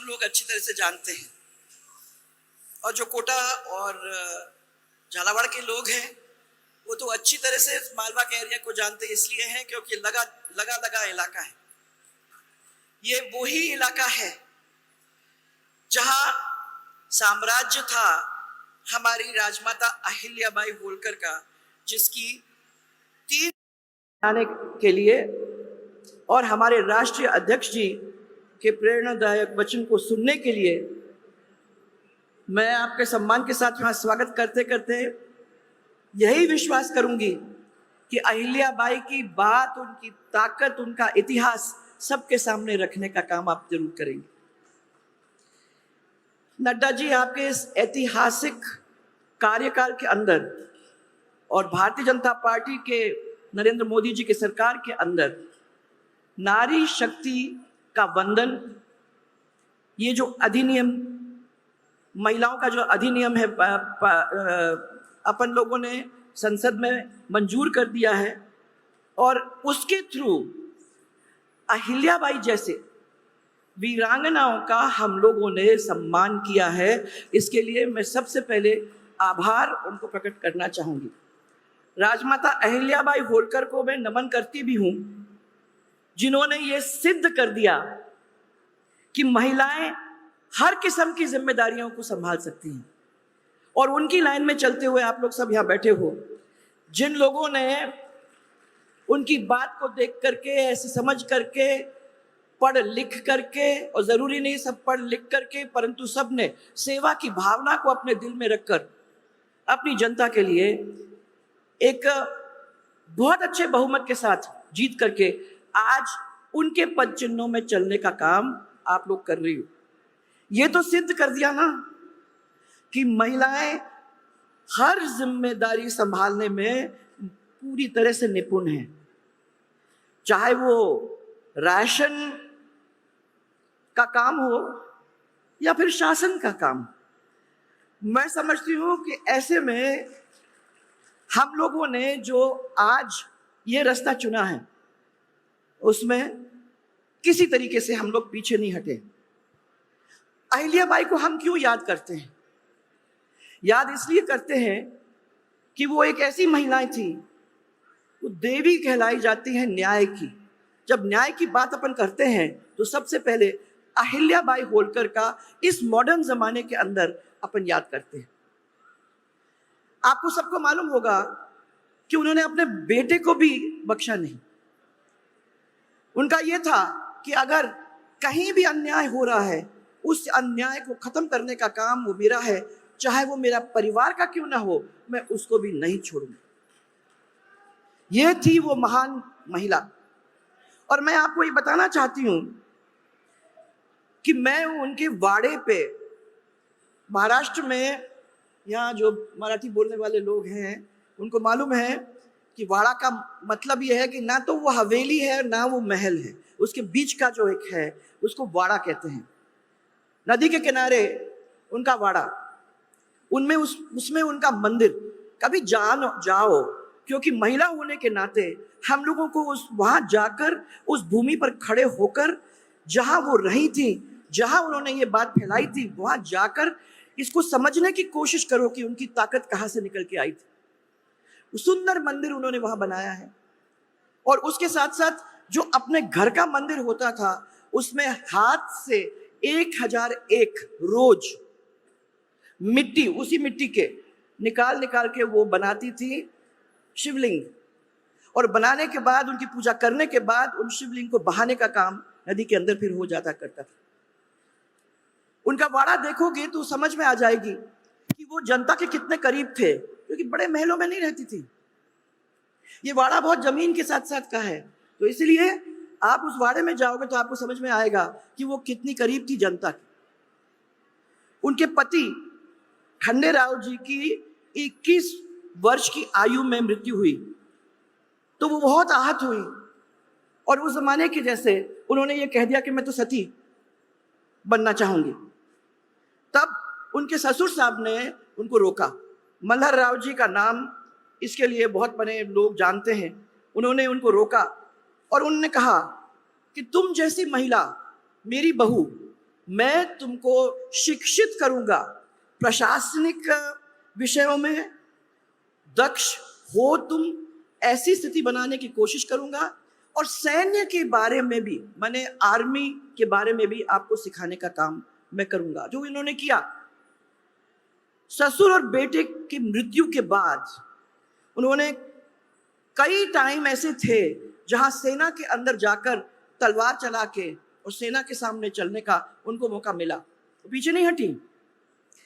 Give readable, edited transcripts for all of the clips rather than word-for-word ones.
हम लोग अच्छी तरह से जानते हैं। और जो कोटा और झालावाड़ के लोग हैं वो तो अच्छी तरह से मालवा के एरिया को जानते इसलिए हैं क्योंकि लगा इलाका है। ये वही इलाका है जहां साम्राज्य था हमारी राजमाता अहिल्याबाई होलकर का, जिसकी 3 आने के लिए और हमारे राष्ट्रीय अध्यक्ष जी के प्रेरणादायक वचन को सुनने के लिए मैं आपके सम्मान के साथ यहाँ स्वागत करते करते यही विश्वास करूंगी कि अहिल्याबाई की बात, उनकी ताकत, उनका इतिहास सबके सामने रखने का काम आप जरूर करेंगे। नड्डा जी, आपके इस ऐतिहासिक कार्यकाल के अंदर और भारतीय जनता पार्टी के नरेंद्र मोदी जी की सरकार के अंदर नारी शक्ति का वंदन, ये जो अधिनियम, महिलाओं का जो अधिनियम है अपन लोगों ने संसद में मंजूर कर दिया है और उसके थ्रू अहिल्याबाई जैसे वीरांगनाओं का हम लोगों ने सम्मान किया है। इसके लिए मैं सबसे पहले आभार उनको प्रकट करना चाहूंगी। राजमाता अहिल्याबाई होलकर को मैं नमन करती भी हूं, जिन्होंने ये सिद्ध कर दिया कि महिलाएं हर किस्म की जिम्मेदारियों को संभाल सकती हैं। और उनकी लाइन में चलते हुए आप लोग सब यहाँ बैठे हो, जिन लोगों ने उनकी बात को देख करके, ऐसे समझ करके, पढ़ लिख करके, और जरूरी नहीं सब पढ़ लिख करके, परंतु सब ने सेवा की भावना को अपने दिल में रखकर अपनी जनता के लिए एक बहुत अच्छे बहुमत के साथ जीत करके आज उनके पद चिन्हों में चलने का काम आप लोग कर रही हो। ये तो सिद्ध कर दिया ना कि महिलाएं हर जिम्मेदारी संभालने में पूरी तरह से निपुण हैं, चाहे वो राशन का काम हो या फिर शासन का काम। मैं समझती हूं कि ऐसे में हम लोगों ने जो आज ये रास्ता चुना है उसमें किसी तरीके से हम लोग पीछे नहीं हटे। अहिल्याबाई को हम क्यों याद करते हैं? याद इसलिए करते हैं कि वो एक ऐसी महिलाएं थी, वो देवी कहलाई जाती हैं न्याय की। जब न्याय की बात अपन करते हैं तो सबसे पहले अहिल्याबाई होलकर का इस मॉडर्न जमाने के अंदर अपन याद करते हैं। आपको सबको मालूम होगा कि उन्होंने अपने बेटे को भी बख्शा नहीं। उनका यह था कि अगर कहीं भी अन्याय हो रहा है, उस अन्याय को खत्म करने का काम वो मेरा है, चाहे वो मेरा परिवार का क्यों ना हो, मैं उसको भी नहीं छोड़ूंगा। यह थी वो महान महिला। और मैं आपको ये बताना चाहती हूं कि मैं उनके वाड़े पे, महाराष्ट्र में, यहाँ जो मराठी बोलने वाले लोग हैं उनको मालूम है कि वाड़ा का मतलब यह है कि ना तो वो हवेली है ना वो महल है, उसके बीच का जो एक है उसको वाड़ा कहते हैं। नदी के किनारे उनका वाड़ा, उनमें उसमें उनका मंदिर। कभी जाओ, क्योंकि महिला होने के नाते हम लोगों को वहां जाकर, उस भूमि पर खड़े होकर, जहां वो रही थी, जहां उन्होंने ये बात फैलाई थी, वहां जाकर इसको समझने की कोशिश करो कि उनकी ताकत कहां से निकल के आई थी। सुंदर मंदिर उन्होंने वहां बनाया है। और उसके साथ साथ जो अपने घर का मंदिर होता था उसमें हाथ से 1001 रोज मिट्टी, उसी मिट्टी के निकाल के वो बनाती थी शिवलिंग। और बनाने के बाद, उनकी पूजा करने के बाद, उन शिवलिंग को बहाने का काम नदी के अंदर फिर हो जाता करता था। उनका वाड़ा देखोगे तो समझ में आ जाएगी कि वो जनता के कितने करीब थे, क्योंकि बड़े महलों में नहीं रहती थी। ये वाड़ा बहुत जमीन के साथ साथ का है, तो इसलिए आप उस वाड़े में जाओगे तो आपको समझ में आएगा कि वो कितनी करीब थी जनता की। उनके पति खंडेराव जी की 21 वर्ष की आयु में मृत्यु हुई, तो वो बहुत आहत हुई। और उस जमाने के जैसे उन्होंने ये कह दिया कि मैं तो सती बनना चाहूंगी। तब उनके ससुर साहब ने उनको रोका। मल्हर राव जी का नाम इसके लिए बहुत बड़े लोग जानते हैं। उन्होंने उनको रोका और उन्होंने कहा कि तुम जैसी महिला, मेरी बहू, मैं तुमको शिक्षित करूंगा, प्रशासनिक विषयों में दक्ष हो तुम, ऐसी स्थिति बनाने की कोशिश करूंगा, और सैन्य के बारे में भी, माने आर्मी के बारे में भी आपको सिखाने का काम मैं करूंगा, जो इन्होंने किया। ससुर और बेटे की मृत्यु के बाद उन्होंने कई टाइम ऐसे थे जहां सेना के अंदर जाकर तलवार चला के और सेना के सामने चलने का उनको मौका मिला, तो पीछे नहीं हटी।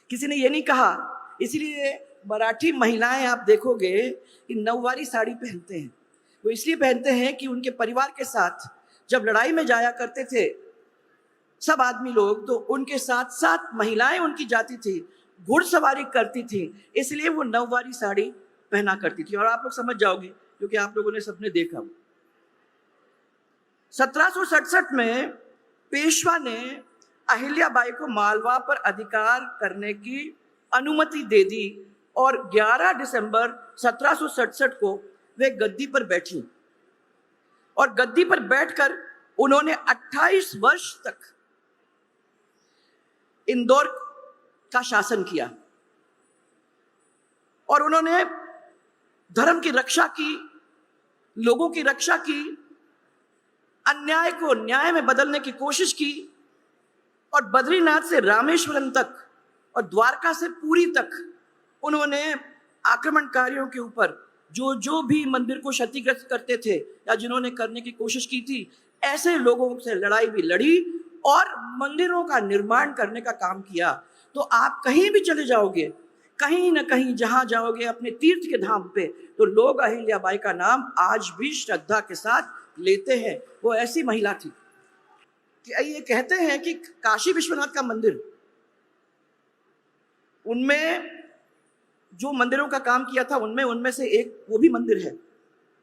किसी ने ये नहीं कहा। इसलिए मराठी महिलाएं आप देखोगे कि नौवारी साड़ी पहनते हैं। वो इसलिए पहनते हैं कि उनके परिवार के साथ जब लड़ाई में जाया करते थे सब आदमी लोग, तो उनके साथ साथ महिलाएं उनकी जाती थी, घुड़सवारी करती थी, इसलिए वो नौवारी साड़ी पहना करती थी। और आप लोग समझ जाओगे क्योंकि आप लोगों ने सबने देखा। 1767 में पेशवा ने अहिल्याबाई को मालवा पर अधिकार करने की अनुमति दे दी और 11 दिसंबर 1767 को वे गद्दी पर बैठी, और गद्दी पर बैठकर उन्होंने 28 वर्ष तक इंदौर का शासन किया, और उन्होंने धर्म की रक्षा की, लोगों की रक्षा की, अन्याय को न्याय में बदलने की कोशिश की, और बद्रीनाथ से रामेश्वरम तक और द्वारका से पुरी तक उन्होंने आक्रमणकारियों के ऊपर जो भी मंदिर को क्षतिग्रस्त करते थे या जिन्होंने करने की कोशिश की थी, ऐसे लोगों से लड़ाई भी लड़ी और मंदिरों का निर्माण करने का काम किया। तो आप कहीं भी चले जाओगे, कहीं ना कहीं जहां जाओगे अपने तीर्थ के धाम पे, तो लोग अहिल्याबाई का नाम आज भी श्रद्धा के साथ लेते हैं। वो ऐसी महिला थी कि ये कहते हैं कि काशी विश्वनाथ का मंदिर, उनमें जो मंदिरों का काम किया था उनमें से एक वो भी मंदिर है।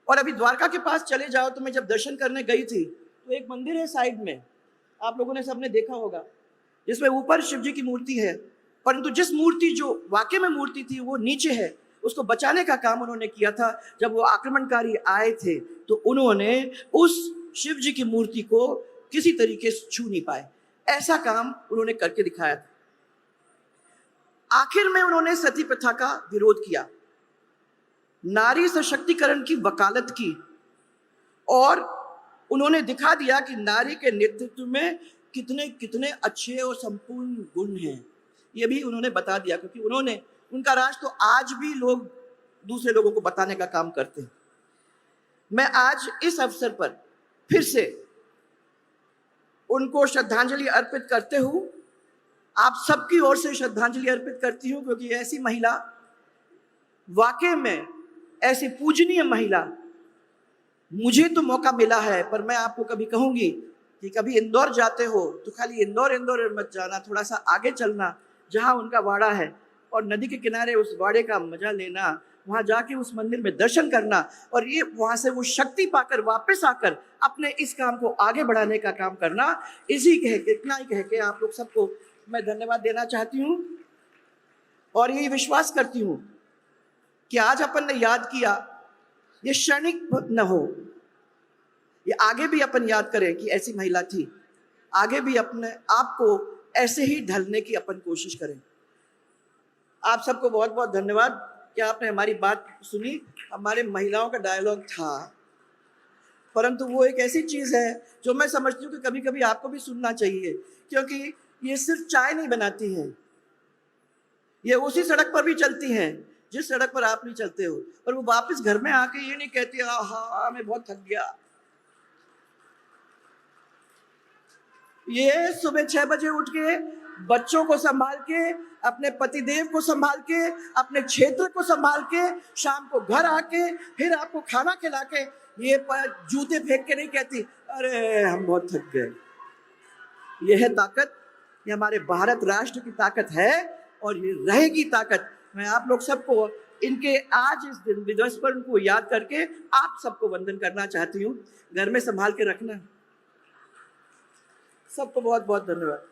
और अभी द्वारका के पास चले जाओ तो मैं जब दर्शन करने गई थी तो एक मंदिर है साइड में, आप लोगों ने सबने देखा होगा, जिसमें ऊपर शिव जी की मूर्ति है, परंतु जिस मूर्ति जो वाकई में मूर्ति थी वो नीचे है। उसको बचाने का काम उन्होंने किया था। जब वो आक्रमणकारी आए थे तो उन्होंने उस शिव जी की मूर्ति को किसी तरीके से छू नहीं पाए, ऐसा काम उन्होंने करके दिखाया था। आखिर में उन्होंने सती प्रथा का विरोध किया, नारी सशक्तिकरण की वकालत की, और उन्होंने दिखा दिया कि नारी के नेतृत्व में कितने कितने अच्छे और संपूर्ण गुण हैं। ये भी उन्होंने बता दिया, क्योंकि उन्होंने, उनका राज तो आज भी लोग दूसरे लोगों को बताने का काम करते हैं। मैं आज इस अवसर पर फिर से उनको श्रद्धांजलि अर्पित करते हुए आप सबकी ओर से श्रद्धांजलि अर्पित करती हूँ, क्योंकि ऐसी महिला, वाकई में ऐसी पूजनीय महिला, मुझे तो मौका मिला है, पर मैं आपको कभी कहूंगी कि कभी इंदौर जाते हो तो खाली इंदौर मत जाना, थोड़ा सा आगे चलना, जहां उनका वाड़ा है, और नदी के किनारे उस वाड़े का मजा लेना, वहां जाके उस मंदिर में दर्शन करना, और ये वहां से वो शक्ति पाकर वापस आकर अपने इस काम को आगे बढ़ाने का काम करना। इतना ही कह के आप लोग सबको मैं धन्यवाद देना चाहती हूँ, और यही विश्वास करती हूँ कि आज अपन ने याद किया, ये क्षणिक न हो, ये आगे भी अपन याद करें कि ऐसी महिला थी, आगे भी अपने आप को ऐसे ही ढलने की अपन कोशिश करें। आप सबको बहुत बहुत धन्यवाद कि आपने हमारी बात सुनी। हमारे महिलाओं का डायलॉग था, परंतु वो एक ऐसी चीज़ है जो मैं समझती हूँ कि कभी कभी आपको भी सुनना चाहिए, क्योंकि ये सिर्फ चाय नहीं बनाती हैं, ये उसी सड़क पर भी चलती हैं जिस सड़क पर आप नहीं चलते हो, और वो वापस घर में आके ये नहीं कहती हाँ मैं बहुत थक गया। ये सुबह 6 बजे उठ के बच्चों को संभाल के, अपने पतिदेव को संभाल के, अपने क्षेत्र को संभाल के, शाम को घर आके फिर आपको खाना खिला के, ये जूते फेंक के नहीं कहती अरे हम बहुत थक गए। ये है ताकत, ये हमारे भारत राष्ट्र की ताकत है, और ये रहेगी ताकत। मैं आप लोग सबको इनके आज इस दिन दिवस पर उनको याद करके आप सबको वंदन करना चाहती हूँ। घर में संभाल के रखना। सबको बहुत बहुत धन्यवाद।